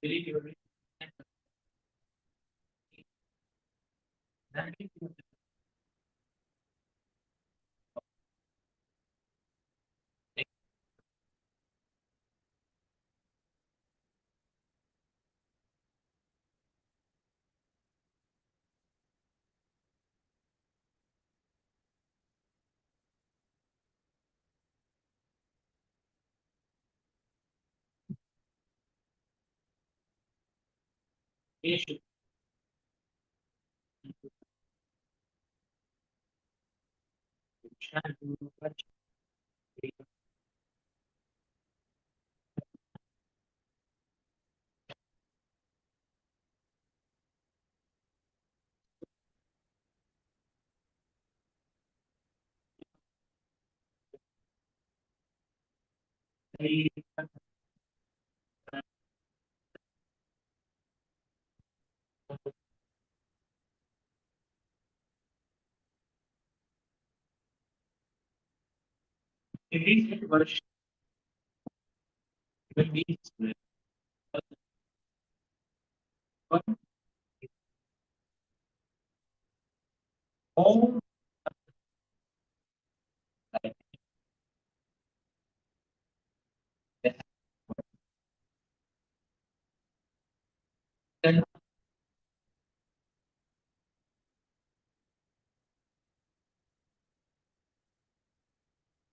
believe you are that issue shall do what they in recent version even these but all like that then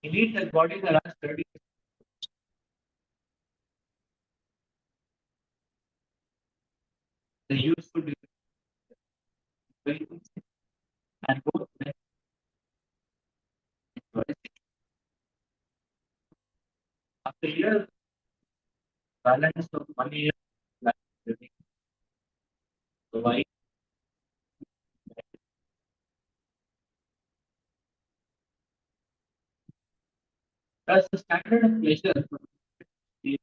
elite has body the last 30 the useful very and both men after years balance of 1 year life living the wife thus the standard of pleasure is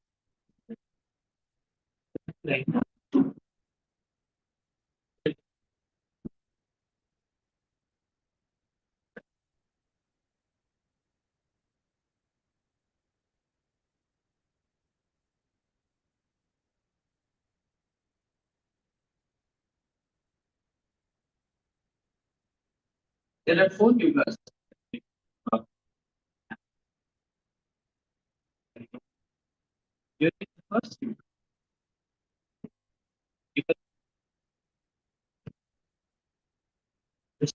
like there are four yugas uh, during the first yuga because this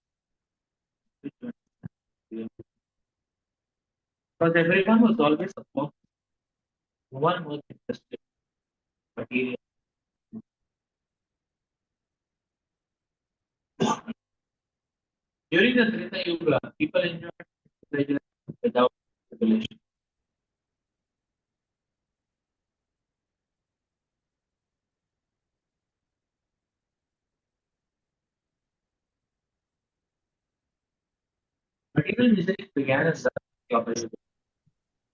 because everyone was always supposed one was interested in material. During the Treta Yuga, people enjoyed pleasure without regulation. Material misery began as the opposite,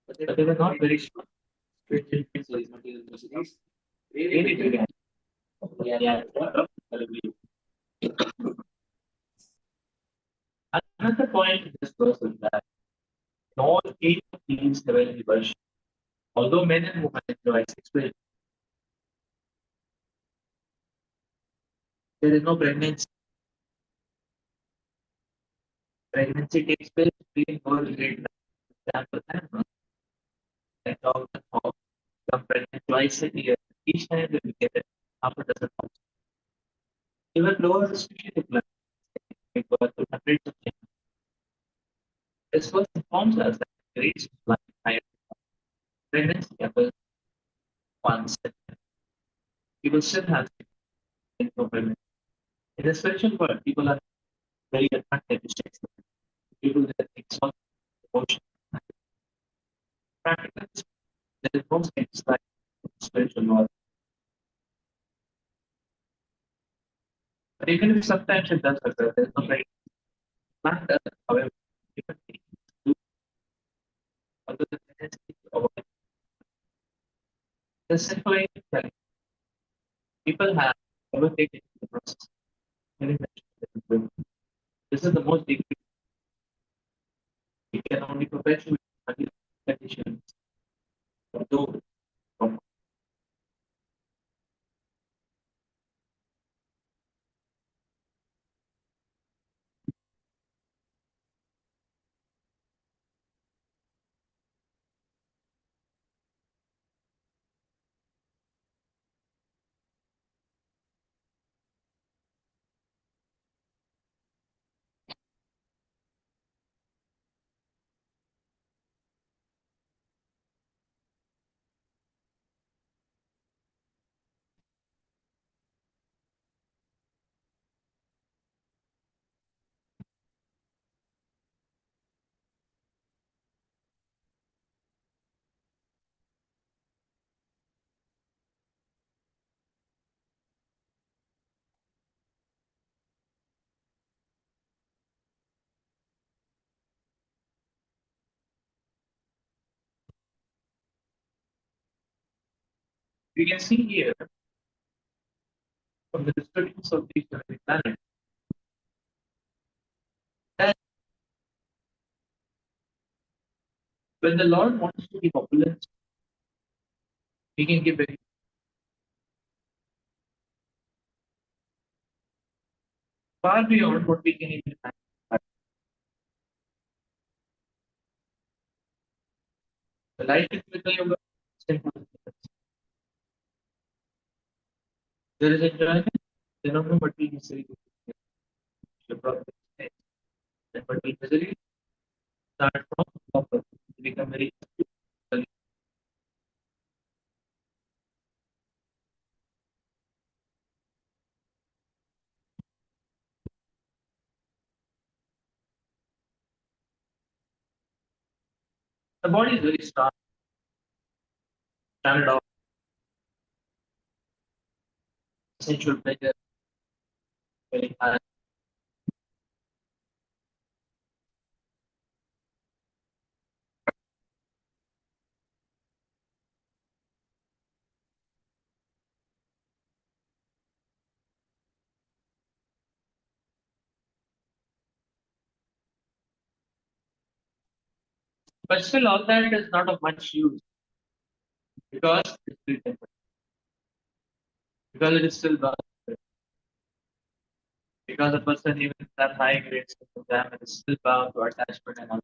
but they were not very strong. Spiritual miseries, material miseries really began. Yeah. Another point in this verse is that in all eight of these heavenly worship, although men and women enjoy sexual, there is no pregnancy. Pregnancy takes place between more related example animals like dogs and hogs become pregnant twice a year. Each time they get half a dozen hogs. Even lower species of plants give birth to hundreds of young. This verse informs us that great supply higher pregnancy occurs once. People still have sex for pregnancy. In the spiritual world, people are very attracted to sex. People that exalt emotion. Practically, there is no sex like spiritual world. But even if sometimes it does occur, there is no right plant does, however, human beings do other than tendency to avoid. The simple idea that people have never taken the process. Very much. This is the most deeply we can only perpetuate until conditions, although We can see here from the descriptions of these planets that when the Lord wants to give opulence, He can give very far beyond what we can even imagine. The life is Krita Yoga, simple. There is enjoyment, there are no material misery. The problem is that material misery start from proper. They become very the body is very strong, standard of sensual pleasure, very high. But still all that is not of much use because it's still temporary. Because it is still bound. Because a person even that high grades of them is still bound to attachment and all.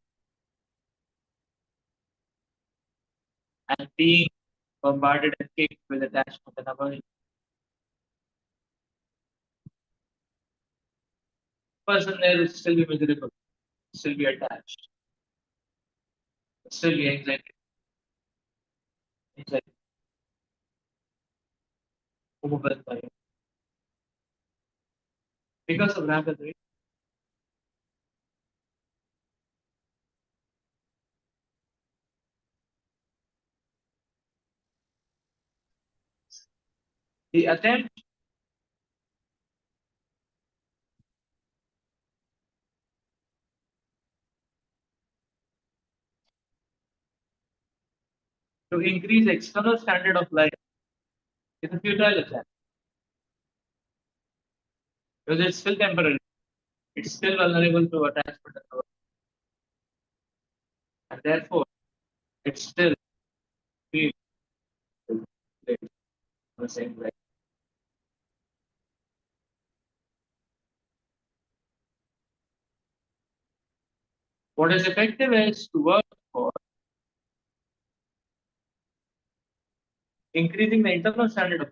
And being bombarded and kicked with attachment and aversion, person there will still be miserable, still be attached, still be anxiety, overwhelmed by it. Because of rapid rate, the attempt to increase external standard of life is a futile attempt because it's still temporary. It's still vulnerable to attachment and aversion, and therefore it still feels the same way. What is effective is to work for increasing the internal standard of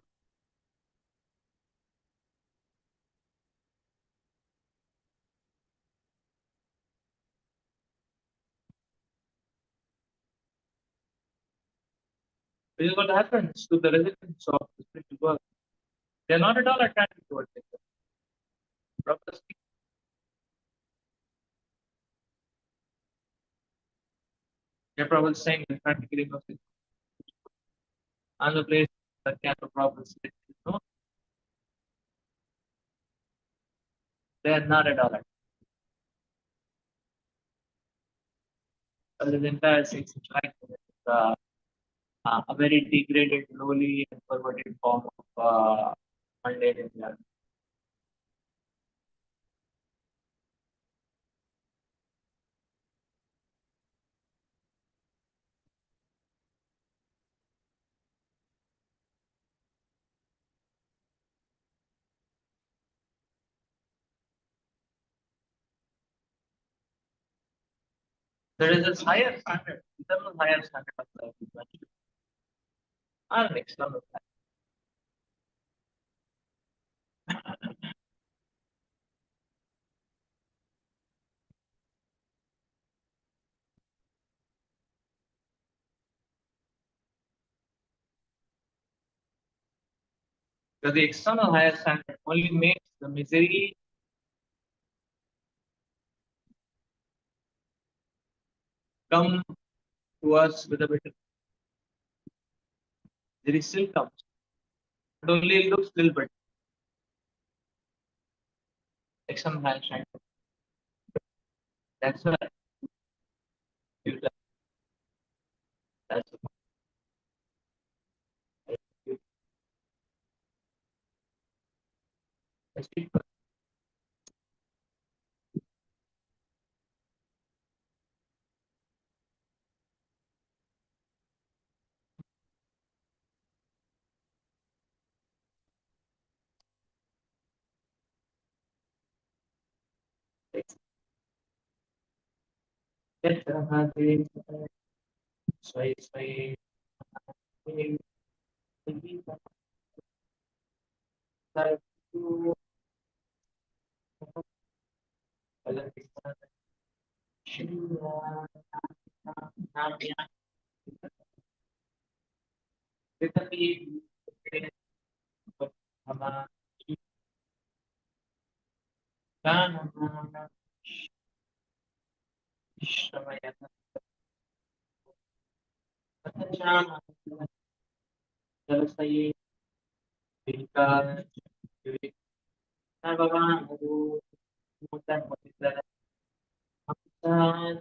which is what happens to the residents of the spiritual world. They're not at all attracted towards it. Proper speech. They're probably saying that practically nothing. Another place that can have proper speech. No, they're not at all attracted. The entire sex interaction is a very degraded, lowly, and perverted form of mundane environment. There is this higher standard, internal higher standard of life, and an external standard. Because the external higher standard only makes the misery come to us with a bit of misery still comes. But only it looks little bit external higher standard. That's why you that's speak first. Get the habit, sway, sway, sway, sway, like you, like Shiva, Namya, Vitamin, Hama, Shana, Shramaya, Shana, Jalasaye, Vika, Vika, Bhagavan, Guru, Mutan, Mutita, Amsan,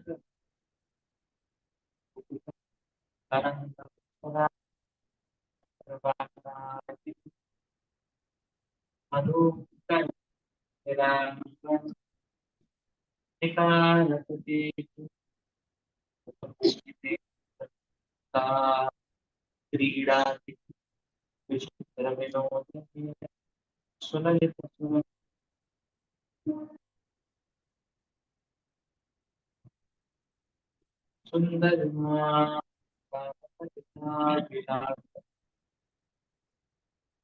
Karang, Karang, Madhu, Kan, Era, Nika, Lakati, क्रीडा सुनलित सुंदर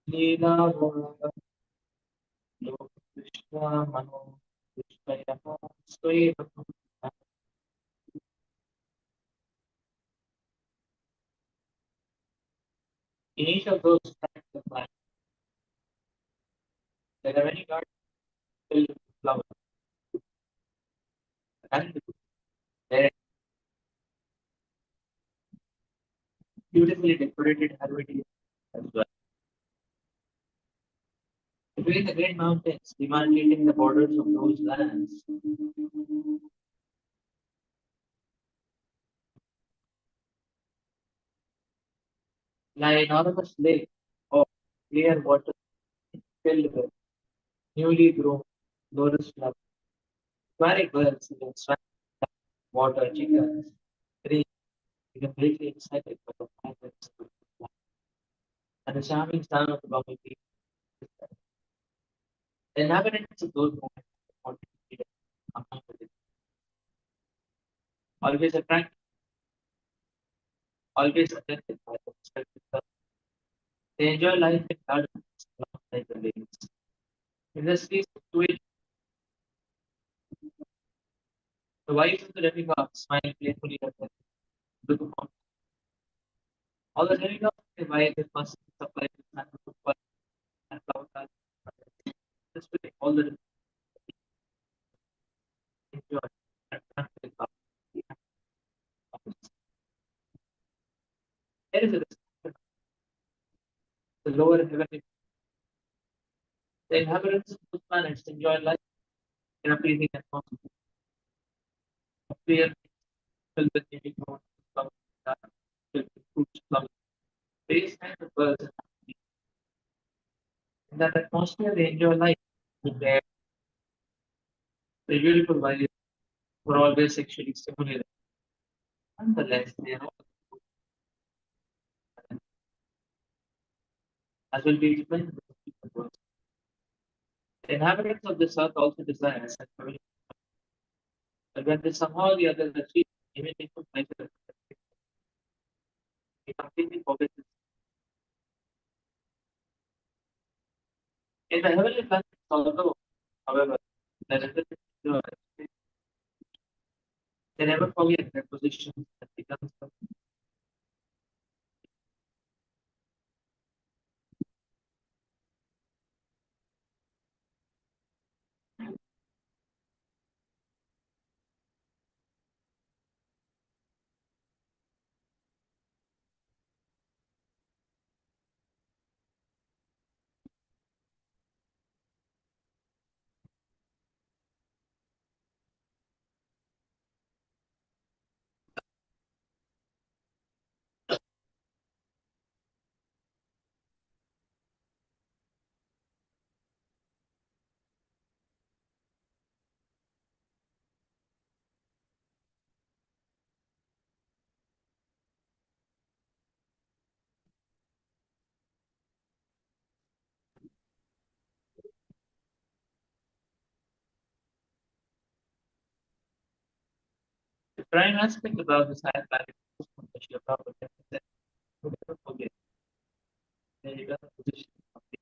लीला लोक दृष्ट्वा मनो दृष्टयः suave in each of those types of life, there are many gardens filled with flowers and they're beautifully decorated herbaceous as well. Between the great mountains demarcating the borders of those lands, lie enormous lakes of clear water filled with newly grown lotus flowers. Aquatic birds even swam water, chickens, trees, completely excited by the fragrance of the plant. And the charming sound of the bumblebee. The inhabitants of those moments wanted to be among the always attracted, always attended by the respected. They enjoy life in gardens alongside the lakes. In this case, situation, the wives of the demigods smile playfully at them. Look upon all the demigods invite their persons supplied with samples of fire and flower. This way, all the enjoy and practice there is a description of the lower heavenly. The inhabitants of those planets enjoy life in a pleasing atmosphere, clear, filled with unique moments of love, filled with fruits, flowers, various kinds of birds. In that atmosphere, they enjoy life with their beautiful wives who are always sexually stimulated. Nonetheless, they are all, as will be explained in the subsequent verse. The inhabitants of this earth also desire such community, but when they somehow or the other achieve immediate pleasure, they completely forget this. In the heavenly planets, although, however, the residents enjoy, they never forget their positions and becomes prime aspect about this higher planet is Srila Prabhupada said, "You never forget that you are the position of the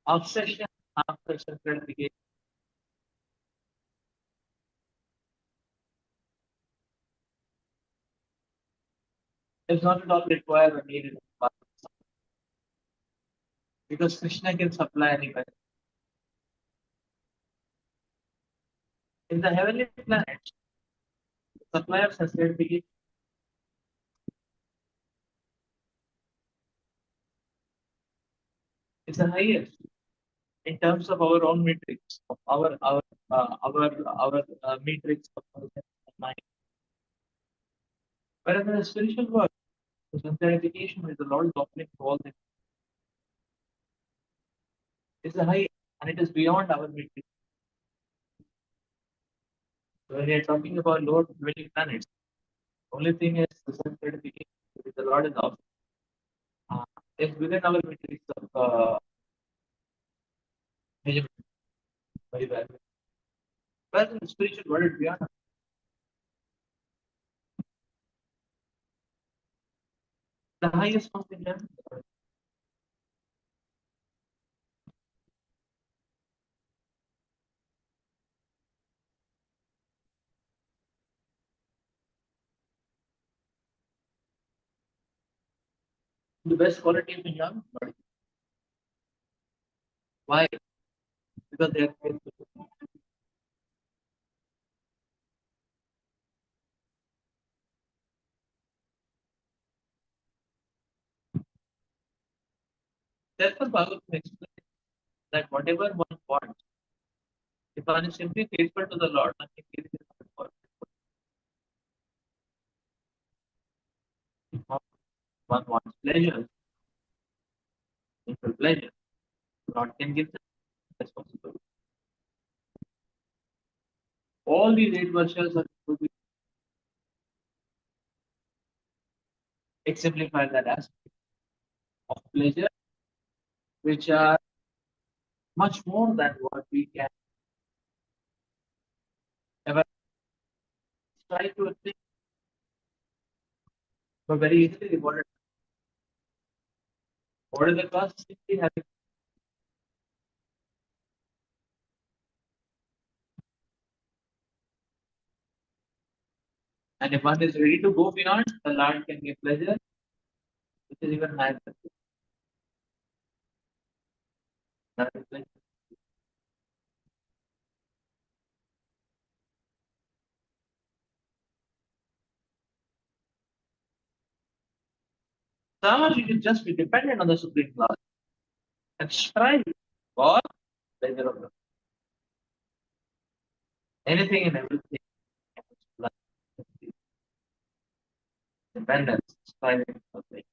obsession after self-gratification is not at all required or needed in the past because Krishna can supply anywhere. In the heavenly planets, the supply of self-gratification is the highest in terms of our own metrics, of our metrics of our mind. Whereas in the spiritual world, the self-gratification which the Lord is offering to all things is the highest and it is beyond our metrics. So when we are talking about lower dwelling planets, the only thing is the self-gratification which the Lord is offering uh, is within our metrics of measurement. Very well. Whereas in the spiritual world, it's beyond the highest something else. The best quality of the young body. Why? Because they are faithful. Therefore, Bhagavad explains that whatever one wants, if one is simply faithful to the Lord, nothing is impossible. If one wants pleasure, simple pleasure, Lord can give them as possible. All these eight verses are to be exemplify that aspect of pleasure, which are much more than what we can ever try to think, but very easily rewarded. What is the cost? Simply having, and if one is ready to go beyond, the Lord can give pleasure, which is even higher than that is pleasure. So you can just be dependent on the Supreme Lord and strive for pleasure of God. Anything and everything. Dependence, striving for pleasure.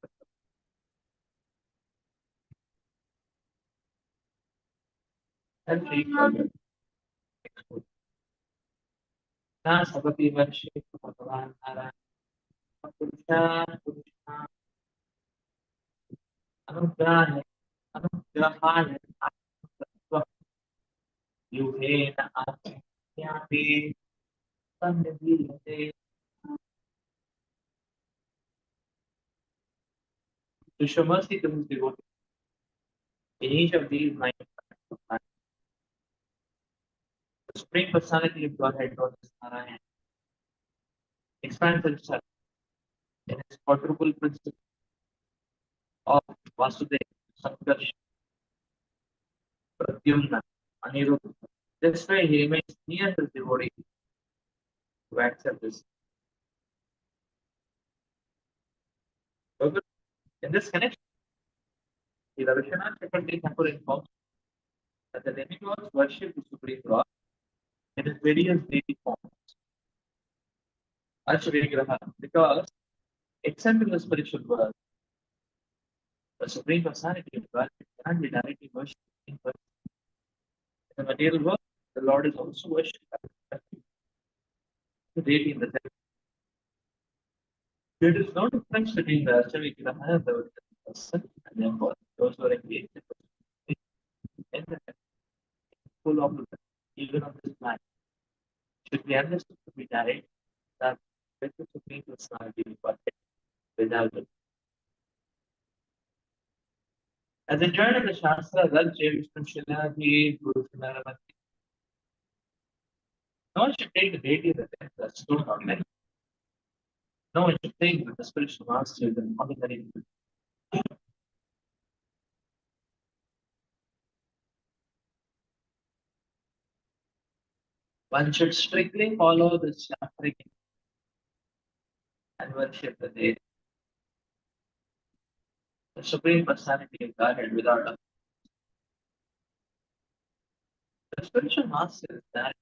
And free for the next. ना सपति वर्षे भगवान नारायण पुरुषान पुरुषान अनुग्रह अनुग्रहान आत्मतत्व युहेन आत्मज्ञाने सन्निधीयते to show mercy to his devotees. In each of these nine the Supreme Personality of Godhead, Lord Narayan, expands himself in his quadruple principle of Vasudeva, Sankarsha, Pradyumna, Aniruddha. This way he remains near his devotee to accept this. In this connection, the Ravishana Chakravarti Thakur informs that the demigods worship the Supreme Lord in his various deity forms, Ashvigraha, because except in the spiritual world, the Supreme Personality of God cannot be directly worshipped in person. In the material world, the Lord is also worshipped. deity in the sense there is no difference between the Ashtavigraha and the person, and therefore those who are engaged in the full of even on this planet should be understood to be direct that with the Supreme Personality but without it. As enjoined in the Shastra, Raj Vishnu Shiladi Guru Samaramati. No one should take the deity as a that's true ordinary. No one should think that the spiritual master is an ordinary. One should strictly follow the Shastric and worship the deity. The Supreme Personality is guarded without a the spiritual master is that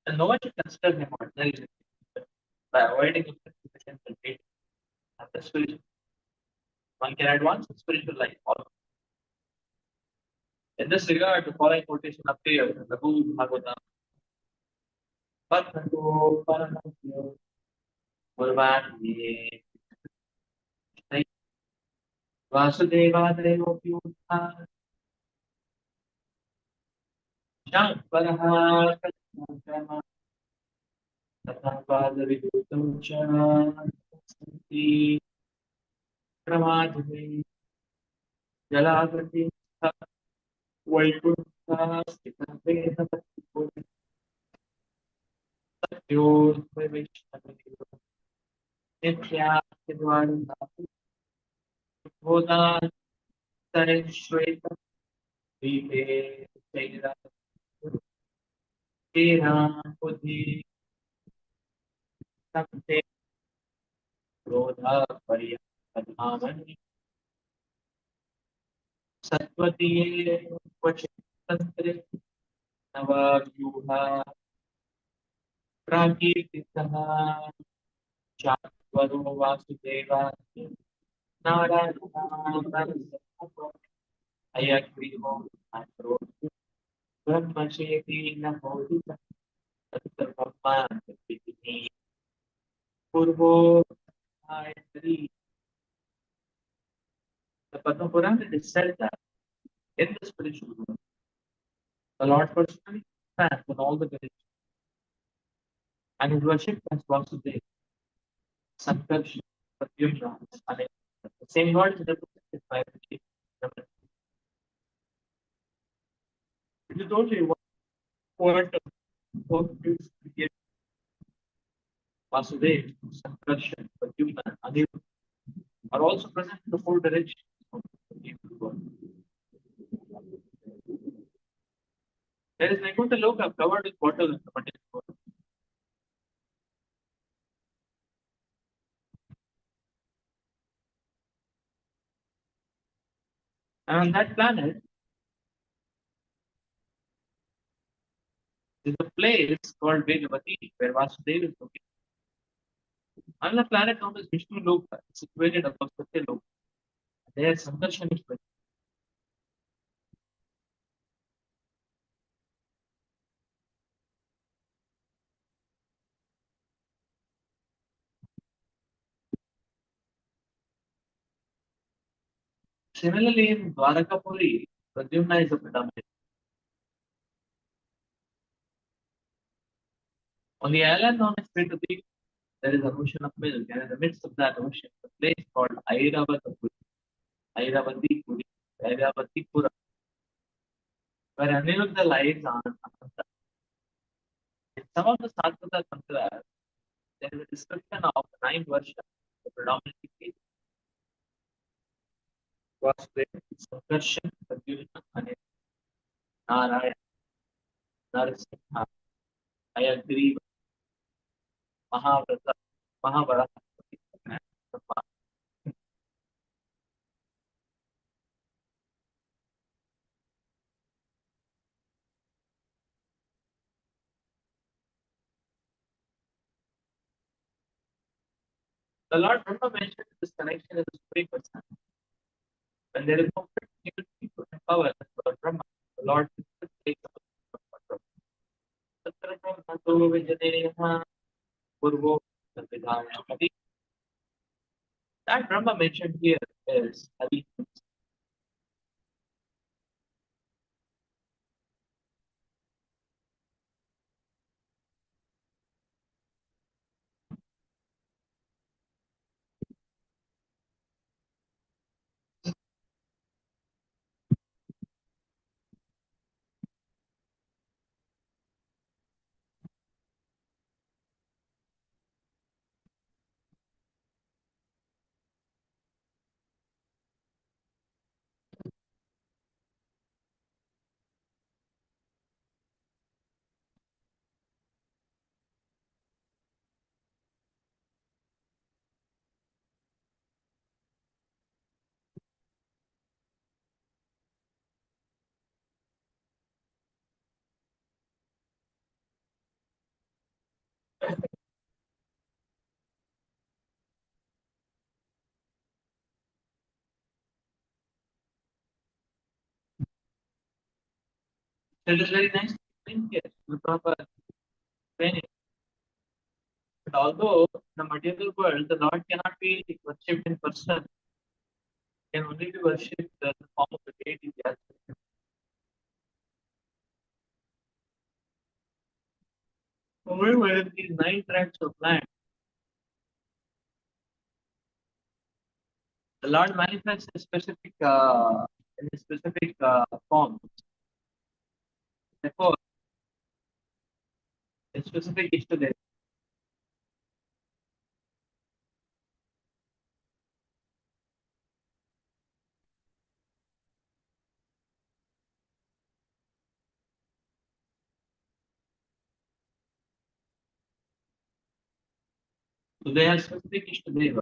and no one should consider him ordinary by avoiding the significance and deity and the spiritual. One can advance in spiritual life. In this regard, the following quotation appears in the Guru Bhagavatam. Pathanto Paramahyo Purvanye Vasudevadayopyutha Shankaraha Katmakama Tathapadavikutam Santi Pramadhi Jalagati Vaikuntha Stikapena Satyo Vivishnavi Nitya Kidvarna Bodhan Sareshweta Vive Chaira Tera Buddhi Sakte Krodha Pariyadhamani Satwatiye Vachitantre Navavyuha Prakirtitaha Chatvaro Vasudeva Narayana Ayagriho Andro Brahmasheti Nahodita Tattva Vidini Purvo Ayatri. The Padma Purana it is said that in the spiritual world, the Lord personally stands with all the villages and is worshipped as Vasudeva, Sankarsha, Pradyumna, and the same God is represented by the chief. It is only one point of creation. Vasudeva, Sankarsha, Pradyumna, and Anirudh are also present in the four directions of the world. There is Vaikuntha Loka covered with water in the material world. And on that planet is a place called Vegavati, where Vasudeva is located. Another planet known as Vishnu Loka is situated above Satya Loka. There, Sankarshan is present. Similarly, in Dwarakapuri, Pradyumna is a predominant. On the island known as Petati, there is an ocean of milk, and in the midst of that ocean, a place called Airavati, Airavati Puri, Airavati Pura, where Aniruddha lies on Ananta. In some of the Satvata Tantras, there is a description of the nine Varsha, the predominantly case Vasudeva, Sankarshan, Pradyumna, and Narayana, Narasimha, Ayagriva, Mahavrata, Mahabharata, and Brahma. The Lord Brahma mentioned this connection is 3%. When there is no people and power, the Lord Brahma, the Lord takes up Tatra Brahma Vijaneha Purvo Vidhaya. That Brahma mentioned here is Adi. It is very nice to explain here, the proper training. But although in the material world, the Lord cannot be worshipped in person, can only be worshipped in the form of the deity. However, in these 9 tracts of land, the Lord manifests in a specific form. Therefore, a specific Ishtadev. So they have specific Ishtadeva.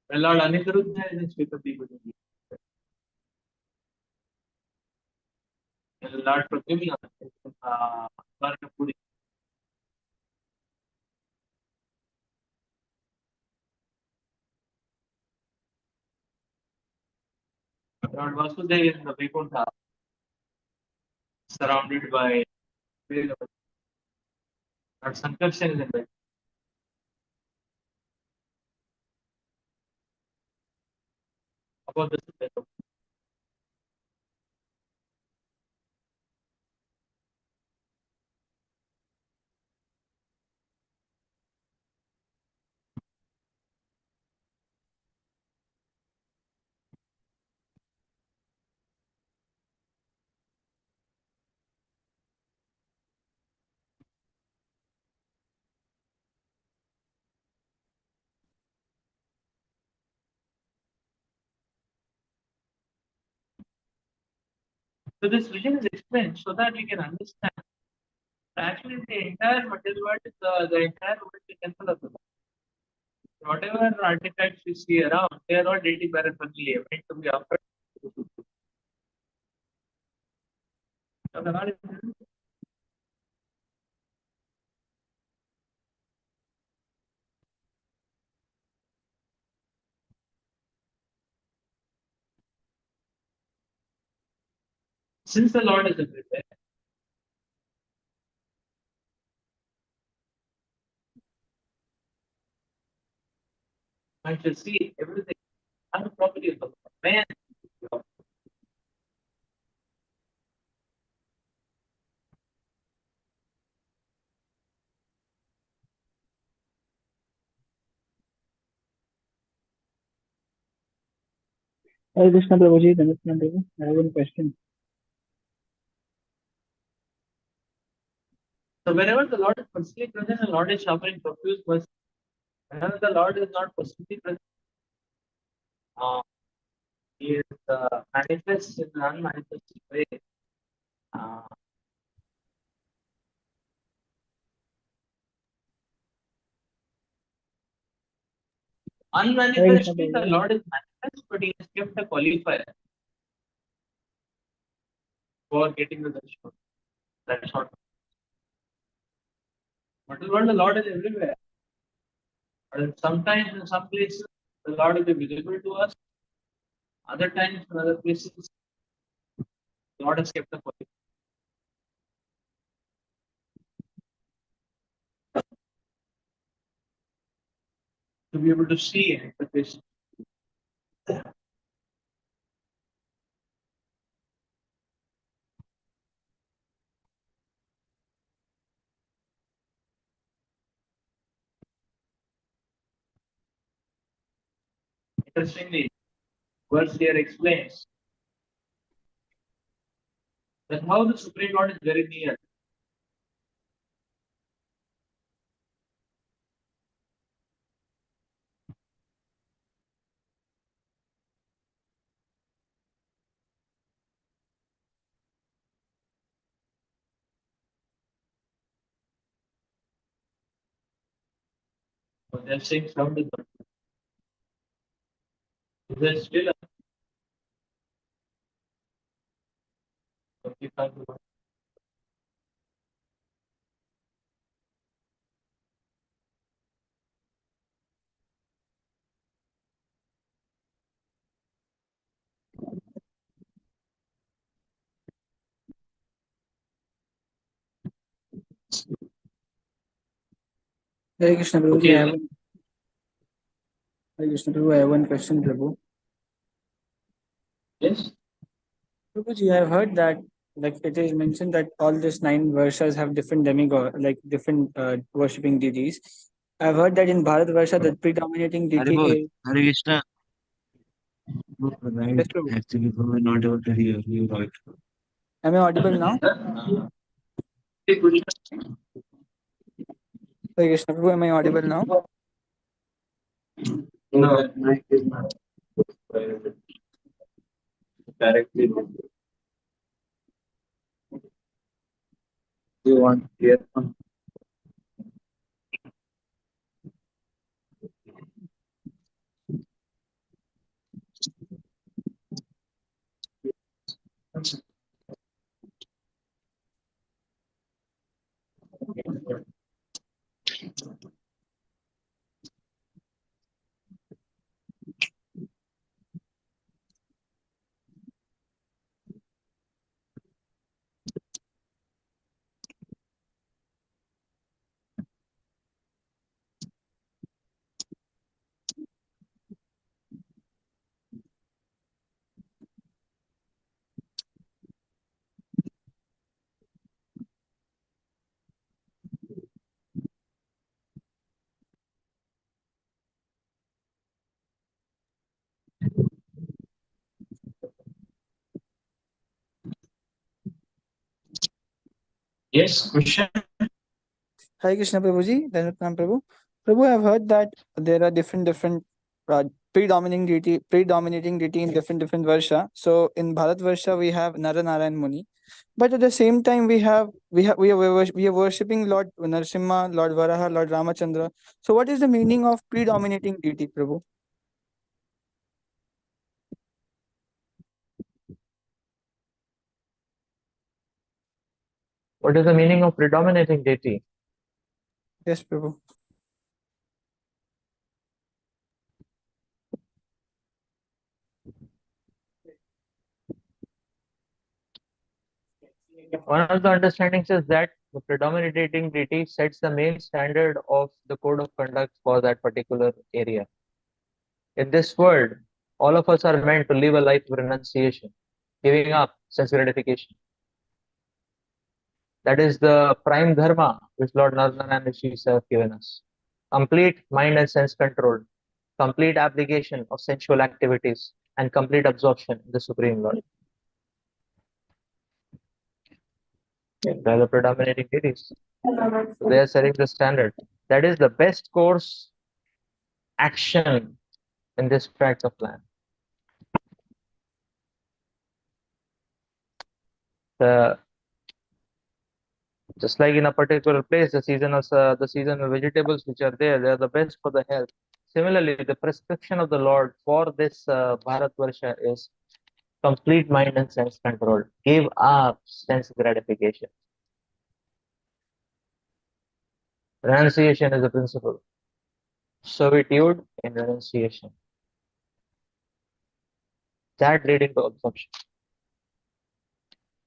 The Lord Aniruddha is in Shvetapi Bhujangi. The Lord Pradyumna is in Varnapuri. Lord Vasudeva is in the Vaikuntha, surrounded by Lord Sankarshan is in the above the Sutta. So this vision is explained so that we can understand. Actually, the entire material world is the entire world is the temple of the Lord. Whatever artifacts you see around, they are all dating paraphernalia meant to be offered. So the Lord is- since the Lord is everywhere, I shall see everything and the property of the Lord. Man, Hare Krishna Prabhuji, Dhanasana Prabhu. I have one question. so wherever the Lord is personally present, the Lord is offering profuse mercy. Whenever the Lord is not personally present, uh, He is manifest in an unmanifested way. Uh, Hare Krishna Unmanifestly, the Prabhuji. Lord is manifest, but He has kept a qualifier. for getting the darshan. That's not. But the Lord is everywhere. And sometimes in some places the Lord will be visible to us. Other times in other places, the Lord has kept the quiet. To be able to see the face. Interestingly, verse here explains that how the Supreme Lord is very near. But they're saying sound is not. Is there still a 55? Hare Krishna Prabhuji, Okay. Hare Krishna Prabhu, I have one question, Prabhu. Yes. Prabhuji, I have heard that like it is mentioned that all these nine Varshas have different demigod, like different worshipping deities. I've heard that in Bharat Varsha the predominating deity Haribol, is Hare Krishna. Right, yes, Prabhu. actually, we were not able to hear you right. Am I audible now? Hey, Krishna. Hare Krishna Prabhu, am I audible now? No, mic is not directly. You want earphone? Yes, question. Hare Krishna Prabhuji, Dhanatnam Prabhu. Prabhu, I've heard that there are different predominating deity in different Varsha. So in Bharat Varsha we have Nara Narayan Muni. But at the same time, we are worshipping Lord Narasimha, Lord Varaha, Lord Ramachandra. So, what is the meaning of predominating deity, Prabhu? What is the meaning of predominating deity? Yes, Prabhu. One of the understandings is that the predominating deity sets the main standard of the code of conduct for that particular area. In this world, all of us are meant to live a life of renunciation, giving up sense gratification. That is the prime dharma which Lord Narayana Rishis have given us. Complete mind and sense control, complete abnegation of sensual activities, and complete absorption in the Supreme Lord. They are the predominating deities. So they are setting the standard. That is the best course action in this tract of land. The just like in a particular place, the seasonal vegetables which are there, they are the best for the health. Similarly, the prescription of the Lord for this Bharat Varsha is complete mind and sense control. Give up sense gratification. Renunciation is a principle. Servitude in renunciation. That leading to absorption.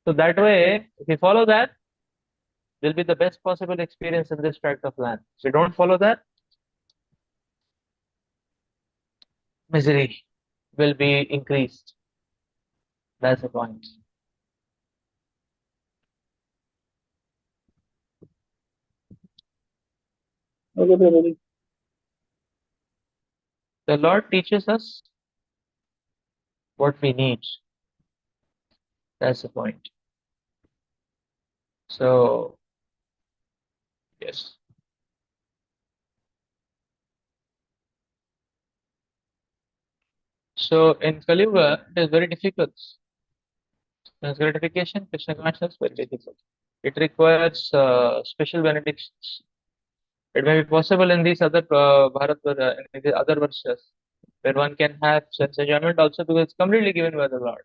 So that way, if you follow that, will be the best possible experience in this tract of land. If you don't follow that, misery will be increased. That's the point. Okay, Prabhuji. The Lord teaches us what we need. That's the point. So, yes. So in Kali Yuga, it is very difficult. Sense gratification, Krishna consciousness, is very difficult. It requires special benedictions. It may be possible in these other in the other verses, where one can have sense enjoyment also because it's completely given by the Lord.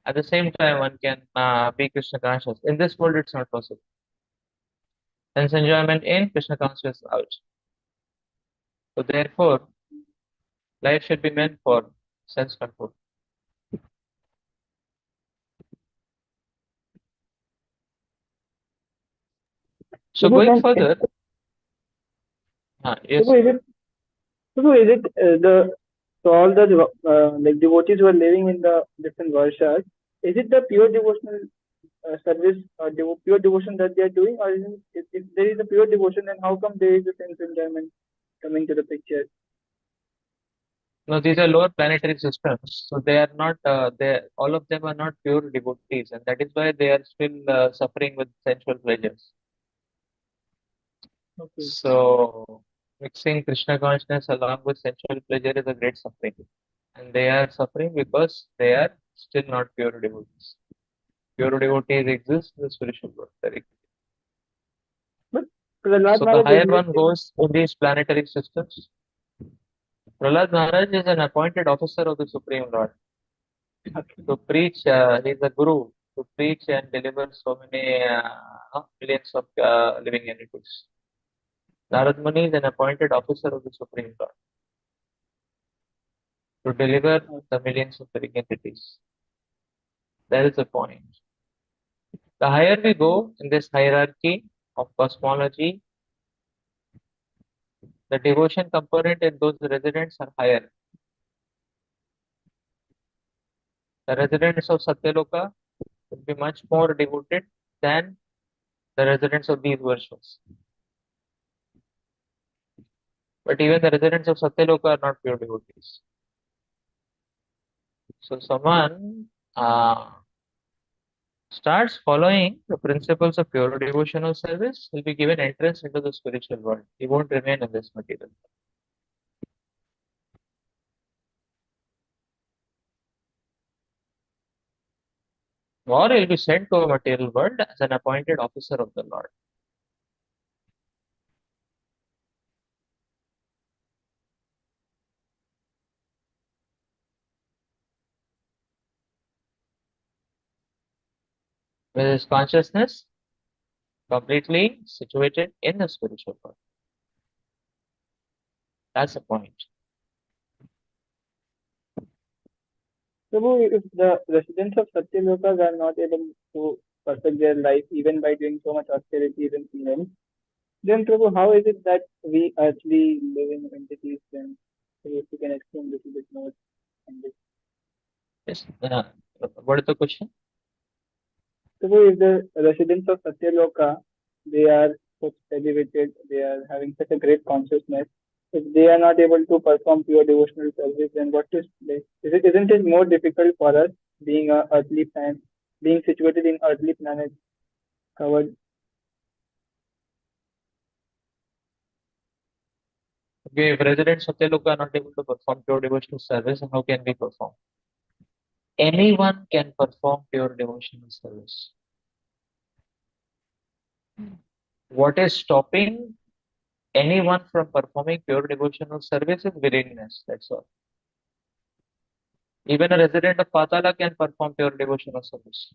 At the same time, one can be Krishna conscious. In this world, it's not possible. Sense enjoyment in, Krishna consciousness out. So therefore, life should be meant for sense control. So Prabhu, going then, further, yes, Prabhu, is it the so all the like devotees who are living in the different varshas, is it the pure devotional service or pure devotion that they are doing, or is it, if there is a pure devotion, then how come there is a sense enjoyment coming to the picture? no, these are lower planetary systems, so they are not. They all of them are not pure devotees, and that is why they are still suffering with sensual pleasures. Okay. So mixing Krishna consciousness along with sensual pleasure is a great suffering, and they are suffering because they are still not pure devotees. Pure devotees exist in the spiritual world. But Prahlad So the Maharaj higher is one goes in these planetary systems. Prahlad Maharaj is an appointed officer of the Supreme Lord to preach. He is a guru to preach and deliver so many millions of living entities. Narad Muni is an appointed officer of the Supreme Lord to deliver the millions of living entities. That is the point. The higher we go in this hierarchy of cosmology, the devotion component in those residents are higher. The residents of Satyaloka will be much more devoted than the residents of these versions. But even the residents of Satyaloka are not pure devotees. So someone starts following the principles of pure devotional service will be given entrance into the spiritual world. He won't remain in this material. Or he'll be sent to a material world as an appointed officer of the Lord. With his consciousness completely situated in the spiritual world. That's the point. Prabhu, if the residents of Satyalokas are not able to perfect their life even by doing so much austerity and penance, then Prabhu, how is it that we earthly living entities then? So if you can explain a little bit more on this. Yes. What is the question? Prabhu, if the residents of Satyaloka, they are such elevated, they are having such a great consciousness, if they are not able to perform pure devotional service, then what is like? Isn't it more difficult for us being a earthly planet, being situated in earthly planets covered? Okay, if residents of Telugu are not able to perform pure devotional service, how can we perform? Anyone can perform pure devotional service. What is stopping anyone from performing pure devotional service is willingness. That's all. Even a resident of Patala can perform pure devotional service.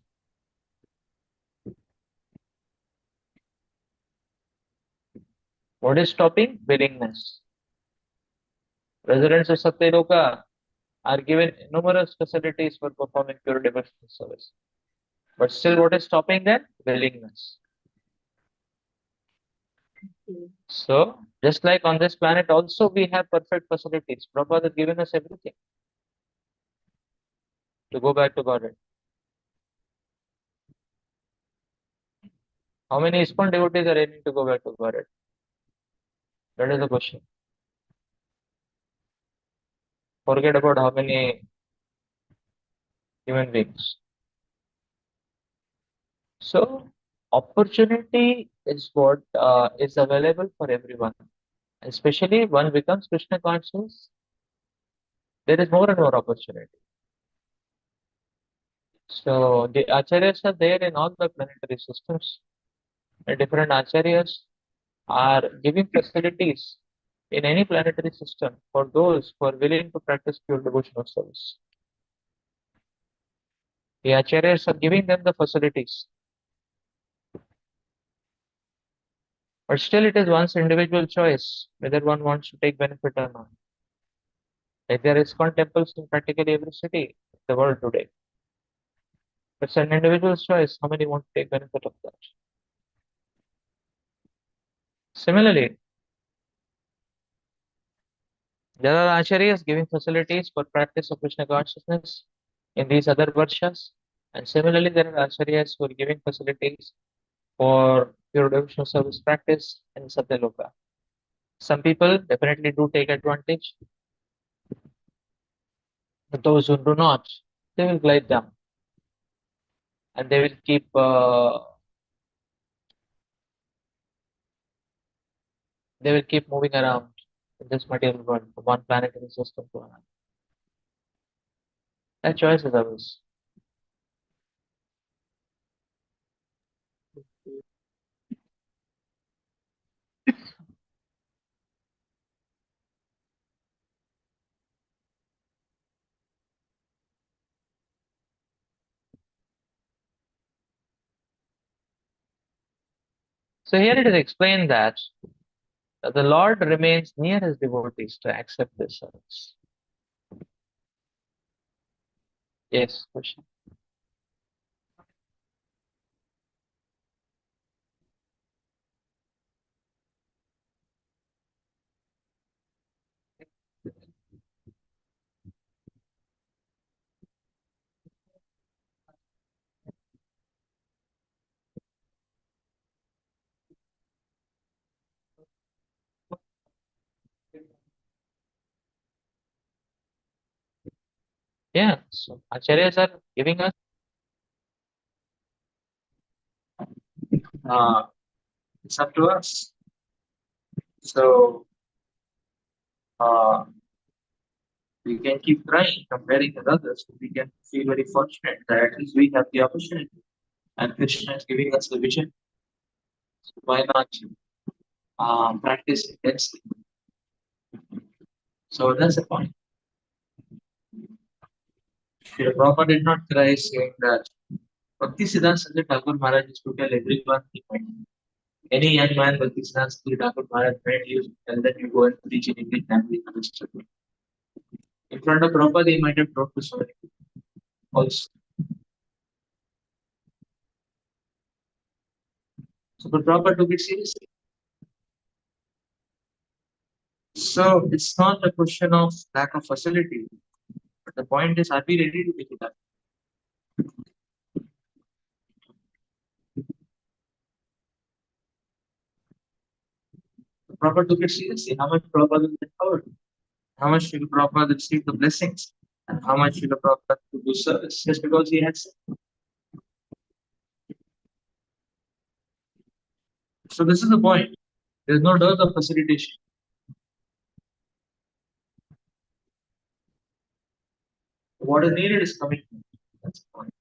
What is stopping? Willingness. Residents of Satyaloka are given numerous facilities for performing pure devotional service. But still, what is stopping them? Willingness. So, just like on this planet, also we have perfect facilities. Prabhupada has given us everything to go back to Godhead. How many ISKCON devotees are aiming to go back to Godhead? That is the question. Forget about how many human beings. So, opportunity is what is available for everyone. Especially one becomes Krishna conscious, there is more and more opportunity. So the acharyas are there in all the planetary systems. The different acharyas are giving facilities in any planetary system for those who are willing to practice pure devotional service. The acharyas are giving them the facilities. But still it is one's individual choice whether one wants to take benefit or not. Like there is ISKCON temples in practically every city in the world today. It's an individual's choice how many want to take benefit of that. Similarly, there are acharyas giving facilities for practice of Krishna consciousness in these other varshas, and similarly, there are acharyas who are giving facilities for pure devotional service practice in Satyaloka. Some people definitely do take advantage, but those who do not, they will glide down and they will keep moving around in this material world from one planetary system to another. That choice is ours. So here it is explained that the Lord remains near his devotees to accept this service. Yes, question. Yeah, so acharyas are giving us uh, it's up to us. So uh, we can keep trying, comparing with others. We can feel very fortunate that at least we have the opportunity, and Krishna is giving us the vision. So why not practice intensely? So that's the point. Srila Prabhupada did not cry saying that Bhakti Siddhanta Sanjay Thakur Maharaj used to tell everyone he met. Any young man Bhakti Siddhanta Sanjay Thakur Maharaj met, he used to tell that you go and preach in Indian family. In front of Prabhupada, he might have talked to so many people also. So, but Prabhupada took it seriously. So, it's not a question of lack of facility. But the point is, are we ready to pick it up? Prabhupada took it seriously. How much Prabhupada is empowered? How much should Prabhupada receive the blessings? And how much should Prabhupada to do service? Just because he had said. So, this is the point. There's no dearth of facilitation. What is needed is commitment. That's the point.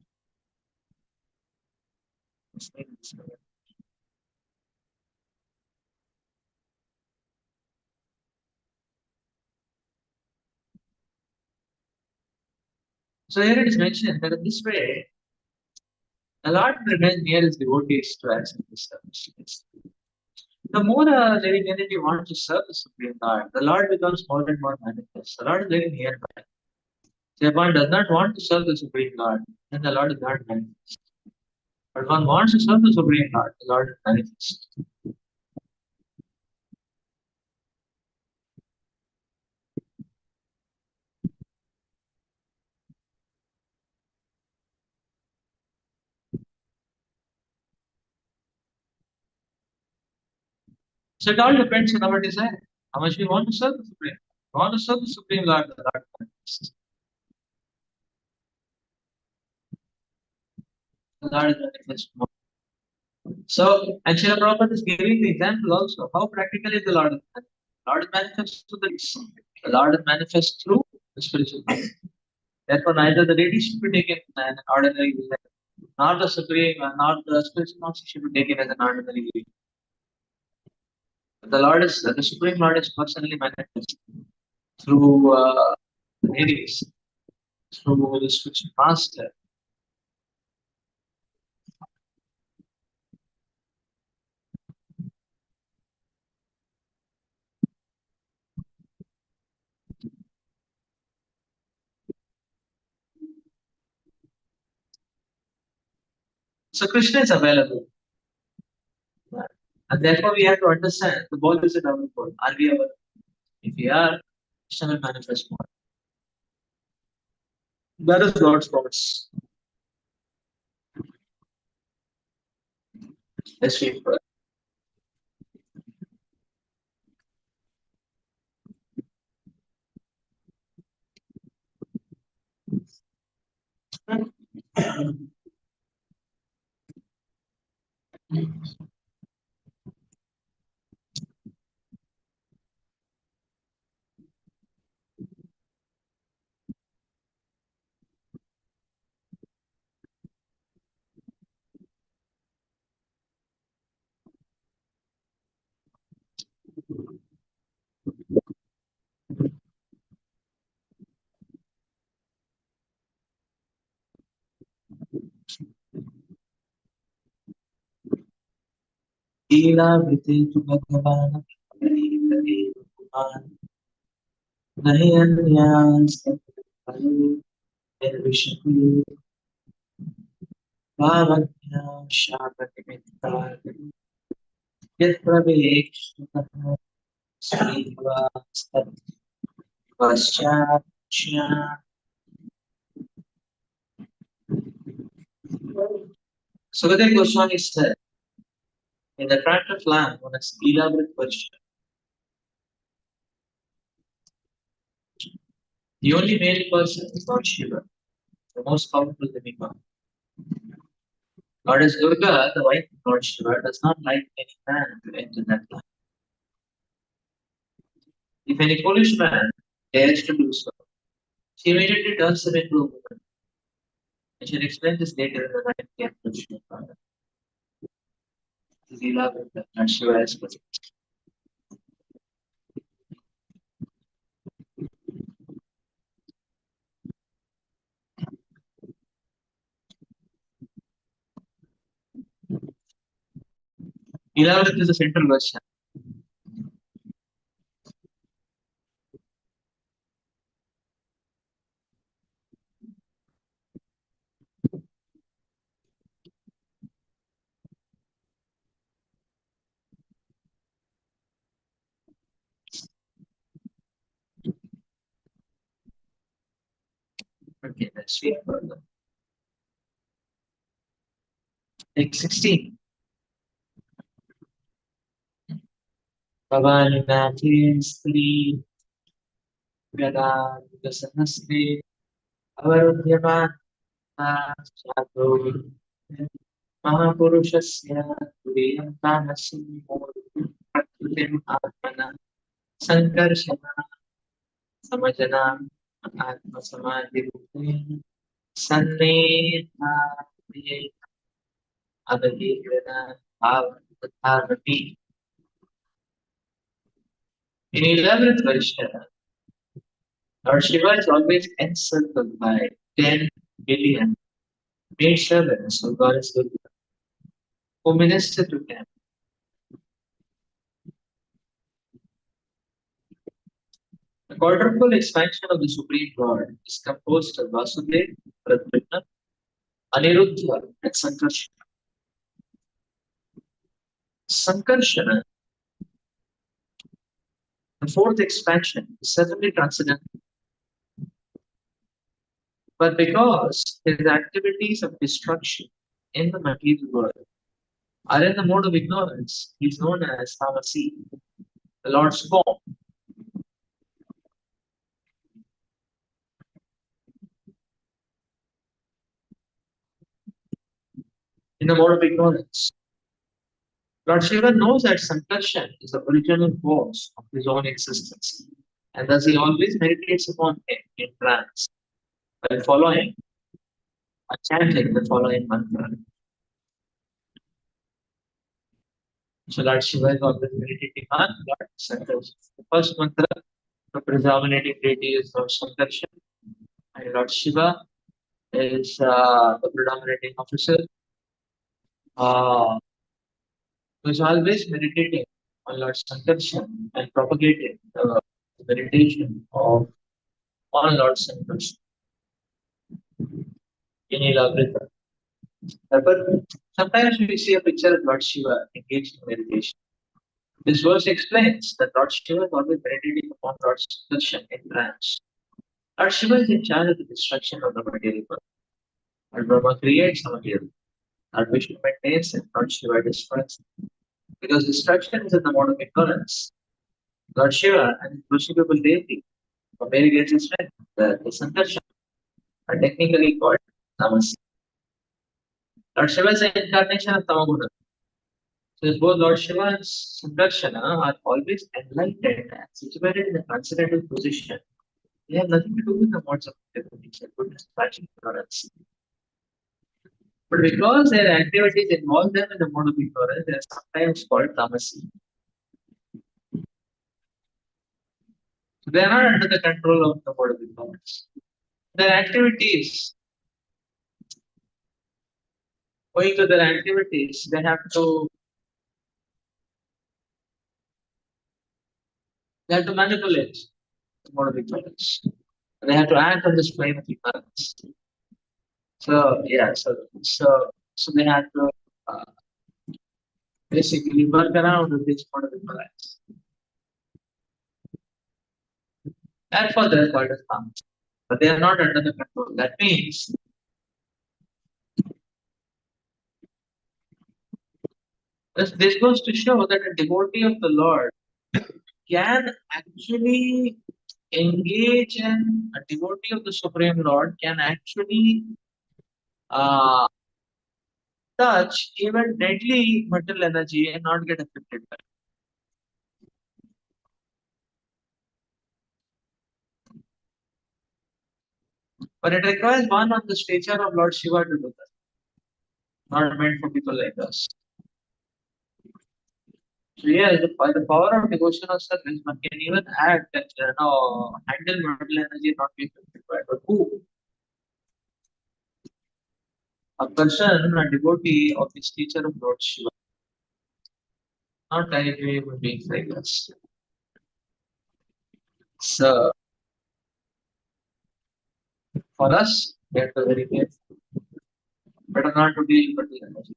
So here it is mentioned that in this way, the Lord remains near his devotees to accept his service. The more a living entity wants to serve the Supreme Lord, the Lord becomes more and more manifest. The Lord is very nearby. So if one does not want to serve the Supreme Lord, then the Lord is not manifest. But one wants to serve the Supreme Lord, the Lord is manifest. So it all depends on our desire. How much we want to serve the Supreme. If we want to serve the Supreme Lord, the Lord is manifest. The Lord is manifest more. So, and Srila Prabhupada is giving the example also. How practically the Lord is manifest. Lord is manifest through the deeds. The Lord is manifest through the spiritual life. Therefore, neither the deity should be taken as an ordinary life, nor the supreme, nor the spiritual master should be taken as an ordinary life. The Supreme Lord is personally manifest through deities, through the spiritual master. So Krishna is available. And therefore we have to understand the ball is a double ball. Are we available? If we are, Krishna will manifest more. That is Lord's promise. Let's read further. लीलावृते तु भगवान् नहि अन्यास्तत्फलो निर्विशति भावज्ञा शापनिमित्तात् यत्प्रवेक्षतः श्रीनिवास्तत्पश्चात् Sukadeva Goswami said, in the tract of land known as Leelavrit Varsha, the only male person is Lord Shiva, the most powerful demigod. Goddess Durga, the wife of Lord Shiva, does not like any man to enter that land. If any foolish man dares to do so, she immediately turns him into a woman. I shall explain this later in the ninth canto of Srimad Bhagavatam. Leelavrit Lord Shiva is present. Leelavrit is the central version. Okay, let's read further. Text 16. Bhavaninathi Stri Gada Vigasanasri Avarudyama Chatur Mahapurushasya Turiyam Tanasi Prakritim Atmana Sankarshana Samajana Atma Samadhi Rupi Sannedha Adhirana Bhavatharati. In 11th Varsha, Lord Shiva is always encircled by 10 billion maid servants of Goddess Durga who minister to him. The quadruple expansion of the Supreme Lord is composed of Vasudeva, Pradyumna, Aniruddha, and Sankarsana. Sankarsana, the fourth expansion, is certainly transcendental, but because his activities of destruction in the material world are in the mode of ignorance, he is known as Tamasi, the Lord's form. In the mode of ignorance. Lord Shiva knows that Sankarshan is the original cause of his own existence, and thus he always meditates upon him in trance by following or chanting the following mantra. So Lord Shiva is always meditating on Lord Sankarshan. The first mantra, the predominating deity is Lord Sankarshan, and Lord Shiva is the predominating officer who is always meditating on Lord Sankarshan and propagating the meditation of on Lord Sankarshan in Ilavrita. But sometimes we see a picture of Lord Shiva engaged in meditation. This verse explains that Lord Shiva is always meditating upon Lord Sankarshan in trance. Lord Shiva is in charge of the destruction of the material world. Lord Brahma creates the material. Lord Vishnu maintains it. Lord Shiva destroys it. Because destruction is in the mode of ignorance, Lord Shiva and his worshipable deity, from where he gets his strength, the Sankarshan, are technically called Tamasi. Lord Shiva is the incarnation of Tamaguna. So both Lord Shiva and Sankarshana are always enlightened and situated in a transcendental position. They have nothing to do with the modes of nature, goodness, passion, ignorance. But because their activities involve them in the mode of ignorance, they are sometimes called tamasi. So they are not under the control of the mode of ignorance. Their activities, owing to their activities, they have to manipulate the mode of ignorance. They have to act on this plane of ignorance. So yeah, so they have to uh, basically work around with this mode of ignorance. Therefore, they are called as tamasi. But they are not under the control. That means this goes to show that a devotee of the Lord can actually engage in a devotee of the Supreme Lord can actually uh, touch even deadly material energy and not get affected by it. But it requires one of the stature of Lord Shiva to do that. Not meant for people like us. So yeah, by the power of devotional service, one can even act and handle material energy and not be affected by it. But who? A person, a devotee of this teacher of Lord Shiva, not any human beings like us. So for us, we have to be very careful. Better not to deal with the energy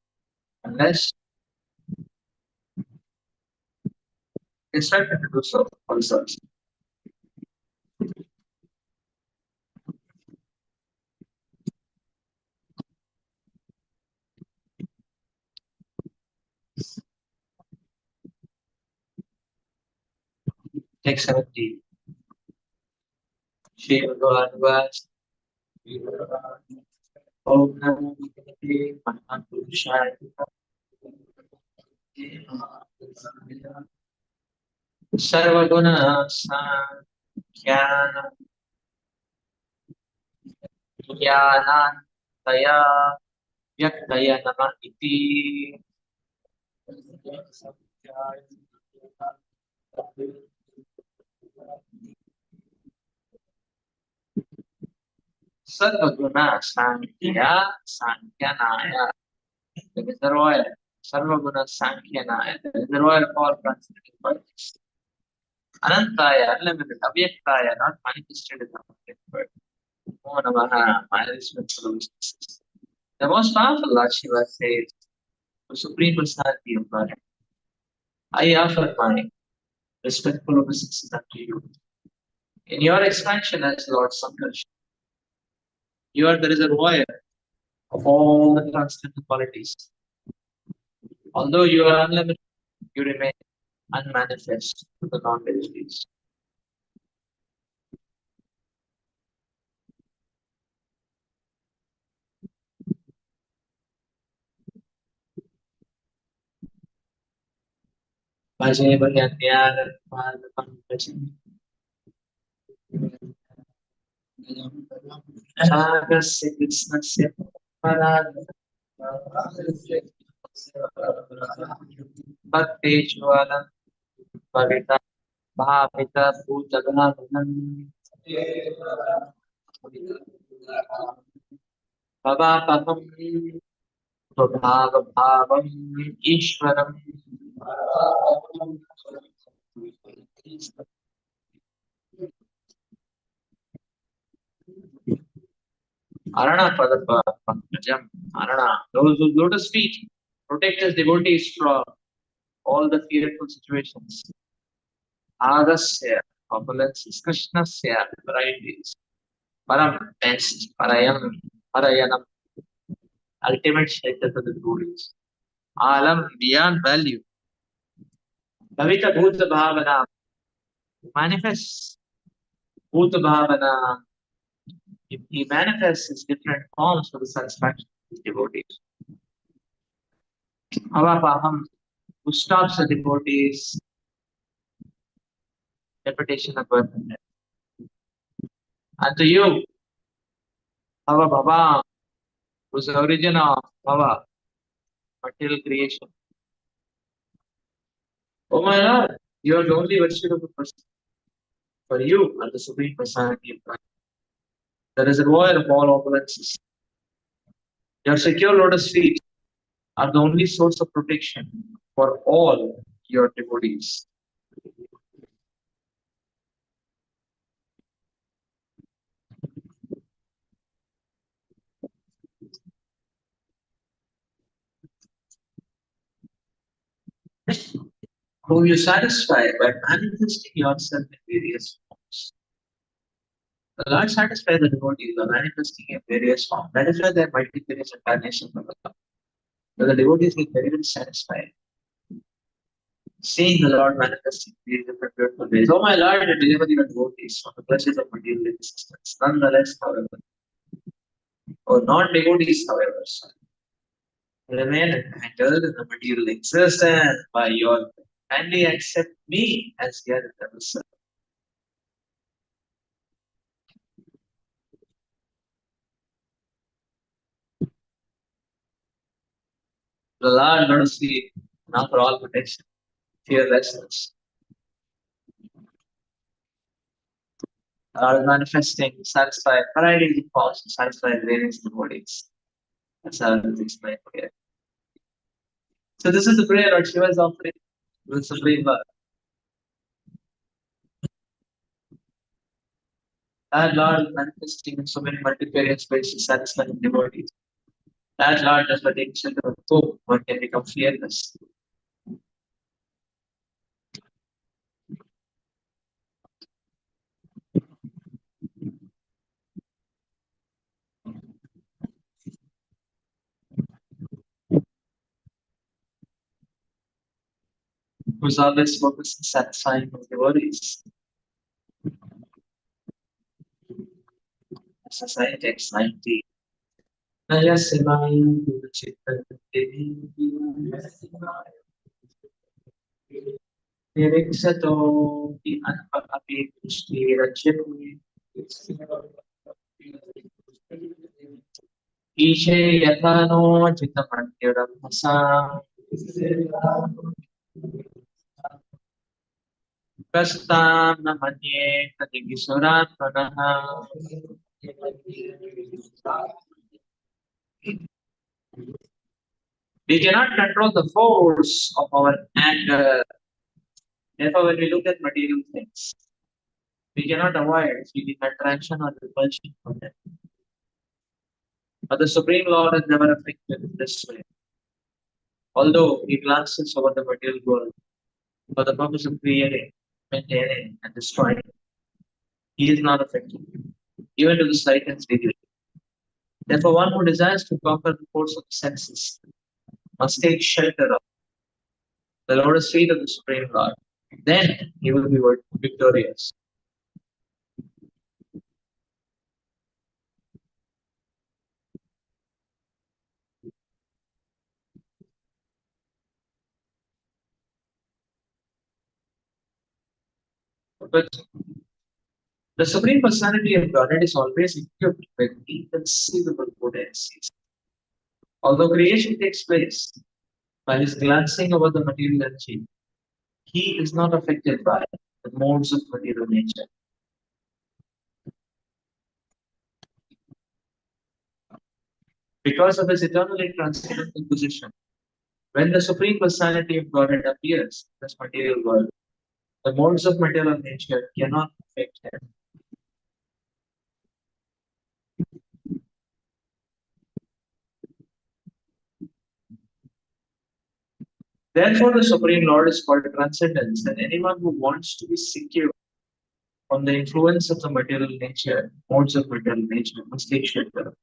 unless instructed to do so also. Take 70. Shri Bhagavan was Om Namo Bhagavate Mahapurushaya Sarvaguna Sankhya Jnanantaya Vyaktaya Namah Iti. Sarvaguna Sankhya Sankyanaya. The reservoir, Sarvaguna Sankyanaya, the reservoir of all transcendental qualities. Anantaya, unlimited, Avyaktaya, not manifested in the word. Namo Namaha, my respectful witnesses. The most powerful Lord Shiva says, the Supreme Personality of God, I offer my respectful obeisances unto you. In your expansion as Lord Sankarshan, you are the reservoir of all the transcendental qualities. Although you are unlimited, you remain unmanifest to the non-deities. Bhaje Bhajanyaram Sagasya Krishnasya Bhakti Jwalam Bhavita Bhavita Bhutaganavanam Bhavapaham Bhava Bhavam Ishwaram Arana Padapa Pankajam Arana, those who lotus feet protect us devotees from all the fearful situations. Agasya, opulences, Krishnasya, varieties. Param, best, Parayam, Parayanam, ultimate shelter for the devotees. Alam, beyond value. Bhavita Bhuta Bhavana, manifests Bhuta Bhavana. He manifests his different forms for the satisfaction of his devotees. Avapaham, who stops the devotees' repetition of birth and death. And to you, Bhava Bhava, who's the origin of Bhava, material creation. Oh my Lord, you are the only worshipable person. For you are the Supreme Personality of God, the reservoir of all opulences. Your secure lotus feet are the only source of protection for all your devotees. Whom you satisfy by manifesting yourself in various forms. The Lord satisfies the devotees by manifesting in various forms. That is why there are multifarious incarnations of the Lord. So the devotees get very, very satisfied seeing the Lord manifesting in these different beautiful ways. Oh my Lord, you deliver your devotees from the clutches of material existence. Nonetheless, however, or non-devotees, however, remain entangled in the material existence by your kindly accept me as your eternal servant. The Lord not see now for all protection, fearlessness. The Lord is manifesting, satisfied, varieties of forms, satisfied various devotees. That's how it is explained here. So this is the prayer Lord Shiva is offering to the Supreme Lord. That Lord is manifesting in so many multifarious ways to satisfy the devotees. That Lord does not take shelter of hope, one can become fearless. Who's always focused on satisfying the devotees. Exercise text 90. Naya Simaya Chitta Niriksato di Anpa Api Krishti Rachini Ishe Yathano Chitamandiram Hasa Kastam Namanye Kadigisuratvanaha We cannot control the force of our anger. Therefore, when we look at material things, we cannot avoid feeling attraction or repulsion from them. But the Supreme Lord is never affected in this way. Although he glances over the material world for the purpose of creating, maintaining, and destroying, he is not affected, even to the slightest degree. Therefore, one who desires to conquer the force of the senses must take shelter of the lotus feet of the Supreme Lord. Then he will be victorious. But the Supreme Personality of Godhead is always equipped with inconceivable potencies. Although creation takes place by his glancing over the material energy, he is not affected by the modes of material nature. Because of his eternally transcendental position, when the Supreme Personality of Godhead appears in this material world, the modes of material nature cannot affect him. Therefore, the Supreme Lord is called transcendence, and anyone who wants to be secure from the influence of the material nature, modes of material nature, must take shelter.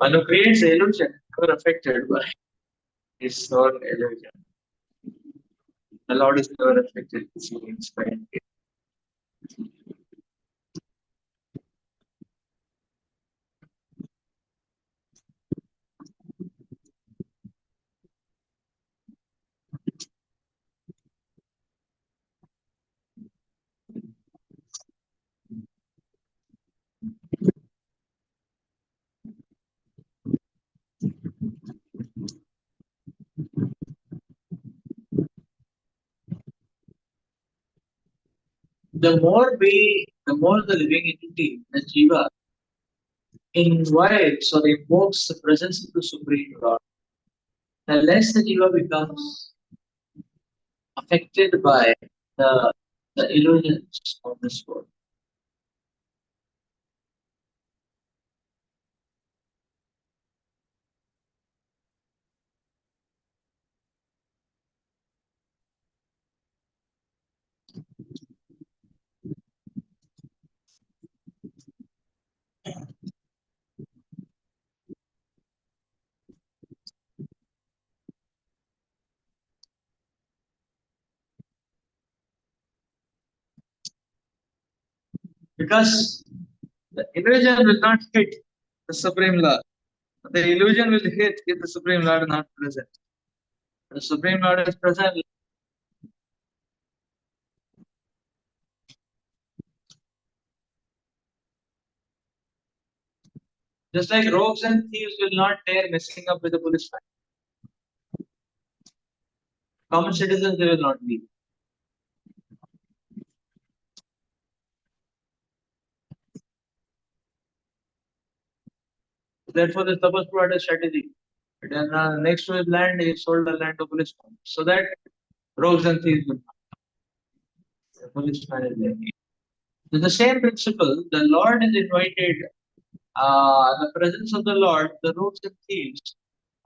One who creates the illusion, never affected by his own illusion. The Lord is never affected by his own. The more the living entity, the jiva, invites or invokes the presence of the Supreme Lord, the less the jiva becomes affected by the, the illusions of this world. Because the illusion will not hit the Supreme Lord. The illusion will hit if the Supreme Lord is not present. The Supreme Lord is present. Just like rogues and thieves will not dare messing up with the policeman. Common citizens, they will not be. Therefore, they're supposed to have a strategy. Then next to his land, he sold the land to policeman so that rogues and thieves will not. The policeman is there. So the same principle, the Lord is invited, the presence of the Lord, the rogues and thieves,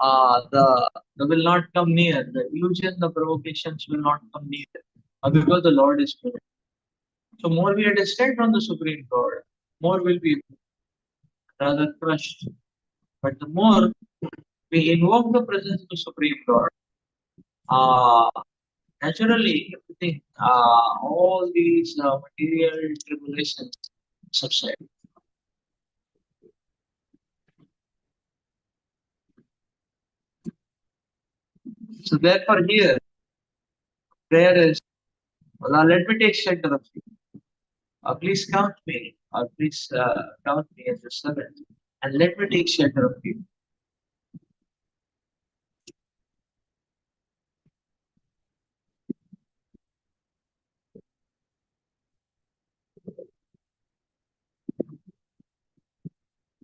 they will not come near. The illusion, the provocations will not come near because the Lord is present. So more we are distant from the Supreme God, more will be rather crushed. But the more we invoke the presence of the Supreme Lord, uh, naturally, everything, all these material tribulations subside. So therefore, here prayer is, "Allah, let me take shelter of you. Please count me, or please count me as your servant, and let me take shelter of you."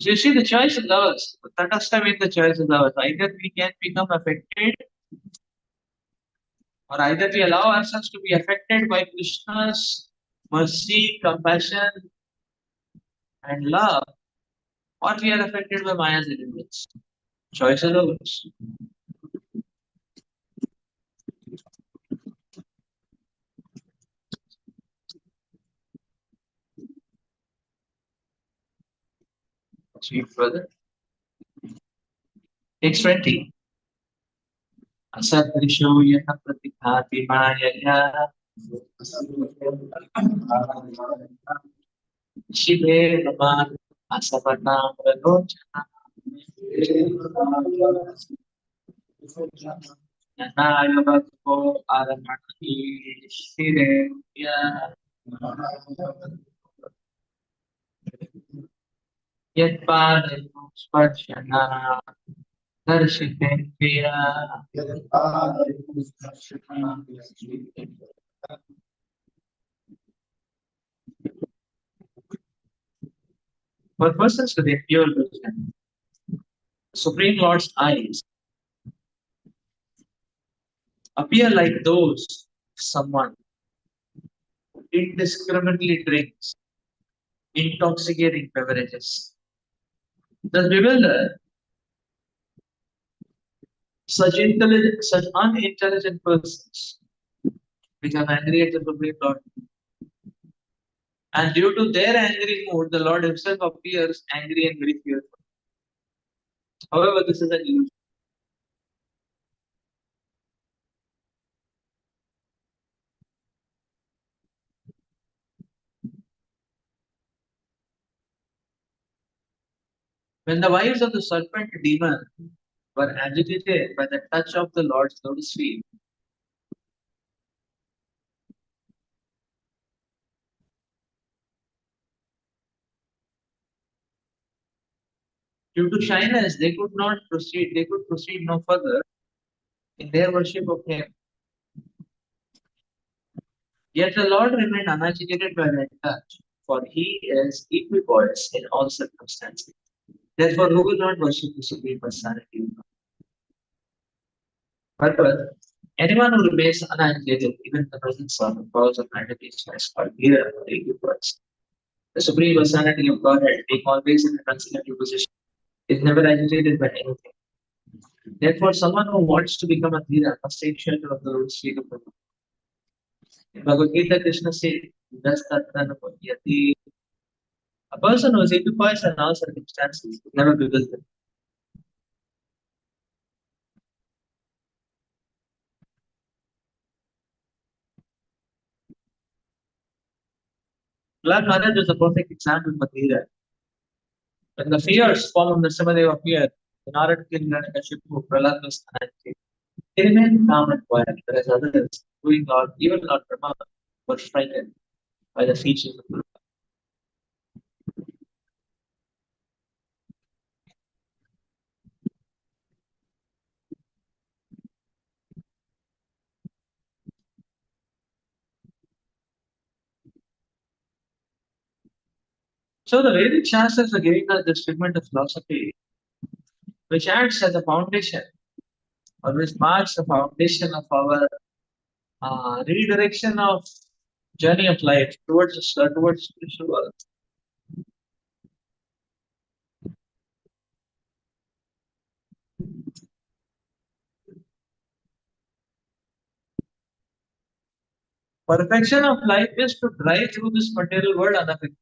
So you see, the choice is ours. Tatastha means the choice is ours. Either we can become affected, or either we allow ourselves to be affected by Krishna's mercy, compassion, and love, or we are affected by Maya's elements. Choice is ours. Sweet brother. Text 20. Asatrisho yata pratikati maya shive naman asapanam pranochana nanaya bhakto aramati shire ya yat padayo sparshana darshitendriya. For persons with impure vision, Supreme Lord's eyes appear like those of someone who indiscriminately drinks intoxicating beverages. Thus bewildered, such unintelligent persons become angry at the Supreme Lord. And due to their angry mood, the Lord himself appears angry and very fearful. However, this is an illusion. When the wives of the serpent demon were agitated by the touch of the Lord's lotus feet, due to shyness, they could not proceed, they could proceed no further in their worship of him. Yet the Lord remained unagitated by their touch, for he is equipoise in all circumstances. Therefore, who will not worship the Supreme Personality of God? But anyone who remains unagitated, even in the presence of the powers of manifestation, is called Hira or equipoise. The Supreme Personality of Godhead, being always in a contemplative position, is never agitated by anything. Therefore, someone who wants to become a Hira must take shelter of the lotus feet of the Lord. In Bhagavad Gita, Krishna said, "Thus Tattva a person who is equipoised in all circumstances will never be visible." Prahlad Maharaj is a perfect example of Bhagavad. When the fears form of Nrsimhadeva appeared, in order to kill Hiranyakashipu, Prahlad was angry. He remained calm and quiet, whereas others, including Lord, even Lord Brahma, were frightened by the features of Prahlad. So the Vedic Shastras are giving us this figment of philosophy which acts as a foundation or which marks the foundation of our redirection of journey of life towards spiritual world. Perfection of life is to drive through this material world unaffected.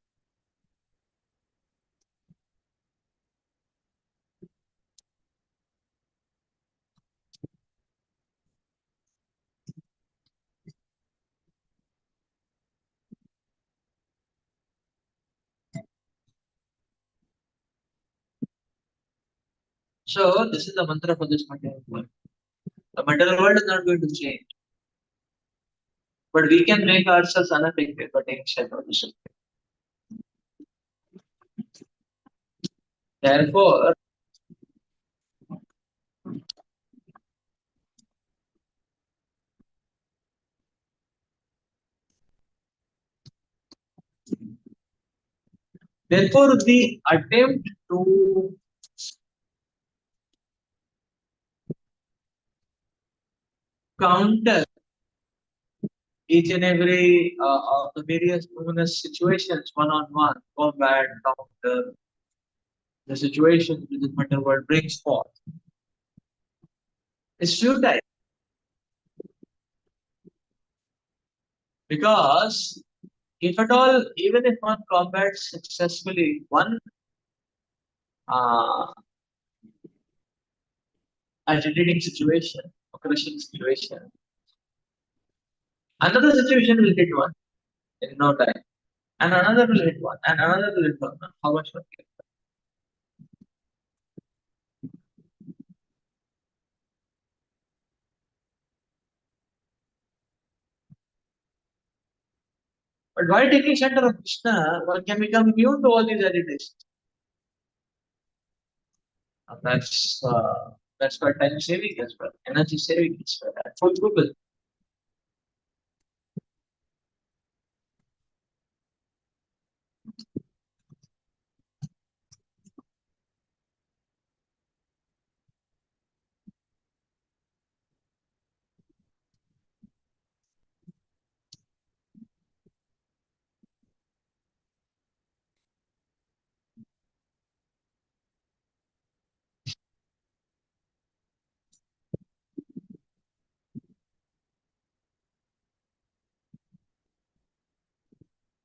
So this is the mantra for this material world. The material world is not going to change, but we can make ourselves unaffected by taking shelter of the Supreme. Therefore, the attempt to counter each and every of the various numerous situations, one-on-one, combat, counter, the situations which the material world brings forth, is futile. Because if at all, even if one combats successfully one uh, agitating situation, or crushing situation, another situation will hit one in no time, and another will hit one, and another will hit one. How much one can? But while taking shelter of Krishna, one can become immune to all these agitations. And that's quite time saving as well, energy saving as well, and full purpose.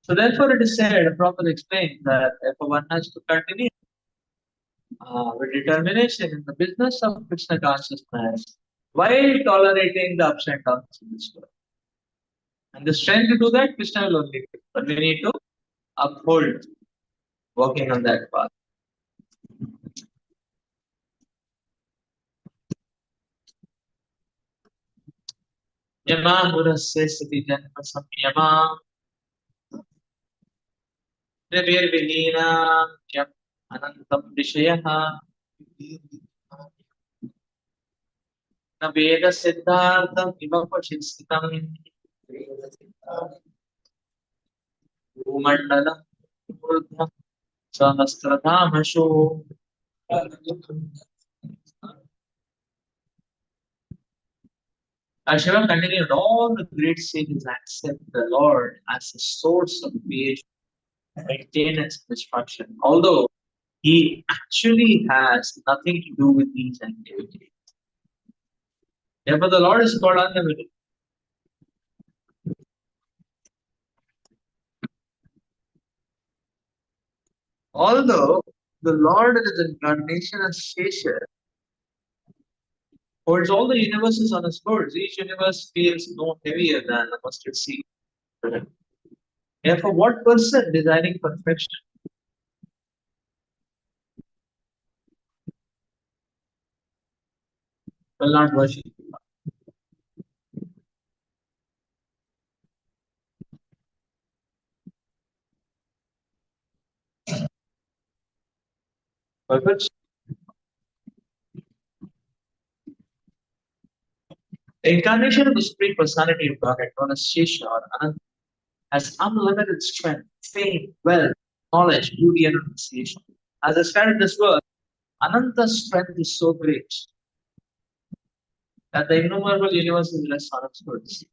So therefore, it is said, properly explained, that if one has to continue with determination in the business of Krishna consciousness, while tolerating the ups and downs in this world, and the strength to do that, Krishna will only give. But we need to uphold walking on that path. यमा गुरस्य स्थिति जन्म संयमा द्रव्यर्विहीनां यम् अनन्तं विषयः न वेद सिद्धार्थम् इव क्वचित् स्थितम् भूमण्डलं ऊर्ध्वं सहस्रधामशो As Shiva continued, all the great sages accept the Lord as the source of creation, maintenance, and destruction, although he actually has nothing to do with these activities. Therefore, the Lord is called unlimited. Although the Lord in his incarnation as Shesha holds all the universes on his shoulders, each universe feels no heavier than a mustard seed. Therefore, what person desiring perfection will not worship God? Perfection. The incarnation of the Supreme Personality of Godhead, known as Shesha or Ananta, has unlimited strength, fame, wealth, knowledge, beauty, and appreciation. As described in this verse, Ananta's strength is so great that the innumerable universe is less on its hoods.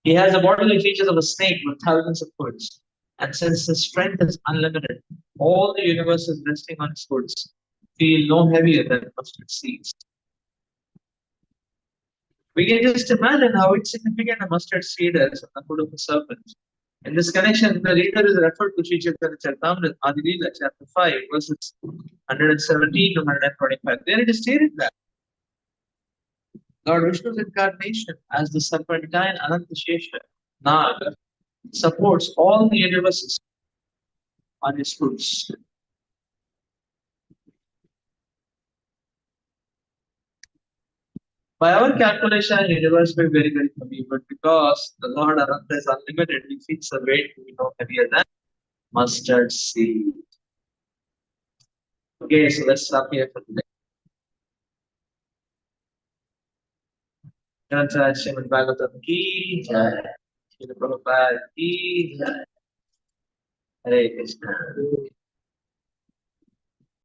He has the bodily features of a snake with thousands of hoods. And since his strength is unlimited, all the universe is resting on his hoods. Feel no heavier than mustard seeds. We can just imagine how insignificant a mustard seed is on the hood of a serpent. In this connection, the reader is referred to Sri Chaitanya Charitamrita, Adi Leela, chapter 5, verses 117 to 125. There it is stated that Lord Vishnu's incarnation as the serpentine Anantashesha Nag supports all the universes on his hoods. By our calculation, the universe may be very, very heavy, but because the Lord Ananta is unlimited, he feels the weight to be no heavier than mustard seed. Okay, so let's stop here for today. Granthara Srimad Bhagavatam ki jai. Srila Prabhupada ki jai. Hare Krishna.